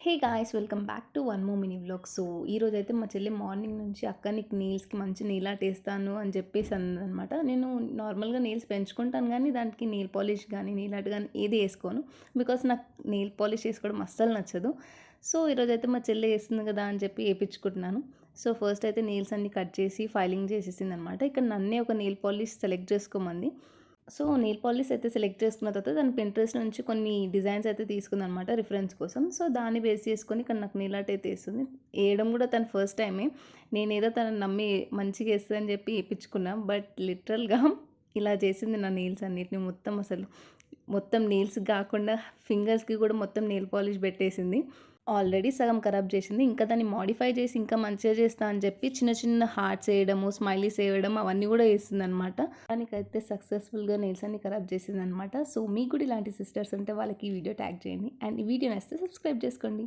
Hey guys, welcome back to one more mini vlog. So ఈరోజైతే మా చెల్లి morning నుంచి అక్క నీకు నెయిల్స్కి మంచి నెయిల్ ఆర్ట్ వేస్తాను అని చెప్పేసి అన్నదనమాట. నేను నార్మల్గా నెయిల్స్ పెంచుకుంటాను కానీ దానికి నెయిల్ పాలిష్ కానీ నెయిల్ ఆర్ట్ కానీ ఏది వేసుకోను. బికాస్ నాకు నెయిల్ పాలిష్ వేసుకోవడం అస్సలు నచ్చదు. సో ఈరోజైతే మా చెల్లి వేస్తుంది కదా అని చెప్పి వేయించుకుంటున్నాను. సో ఫస్ట్ అయితే నెయిల్స్ అన్ని కట్ చేసి ఫైలింగ్ చేసేసింది అనమాట. ఇక్కడ నన్నే ఒక నెయిల్ పాలిష్ సెలెక్ట్ చేసుకోమంది. సో నెయిల్ పాలిష్ అయితే సెలెక్ట్ చేసుకున్న తర్వాత దాని పింట్రెస్ట్ నుంచి కొన్ని డిజైన్స్ అయితే తీసుకుందనమాట రిఫరెన్స్ కోసం. సో దాన్ని బేస్ చేసుకొని ఇక్కడ నాకు నెయిల్ ఆర్ట్ అయితే వేస్తుంది. వేయడం కూడా తను ఫస్ట్ టైమే. నేనేదో తనని నమ్మి మంచిగా వేస్తుందని చెప్పి వేయించుకున్నా. బట్ లిటరల్గా ఇలా చేసింది నా నెయిల్స్ అన్నిటిని మొత్తం. అసలు మొత్తం నెయిల్స్ కాకుండా ఫింగర్స్కి కూడా మొత్తం నెయిల్ పాలిష్ పెట్టేసింది. ఆల్రెడీ సగం ఖరాబ్ చేసింది. ఇంకా దాన్ని మోడిఫై చేసి ఇంకా మంచిగా చేస్తా అని చెప్పి చిన్న చిన్న హార్ట్స్ వేయడము, స్మైలీస్ వేయడం అవన్నీ కూడా వేస్తుందనమాట. దానికైతే సక్సెస్ఫుల్గా నెయిల్స్ అన్ని ఖరాబ్ చేసిందనమాట. సో మీకు కూడా ఇలాంటి సిస్టర్స్ ఉంటే వాళ్ళకి ఈ వీడియో ట్యాగ్ చేయండి. అండ్ ఈ వీడియో నచ్చితే సబ్స్క్రైబ్ చేసుకోండి.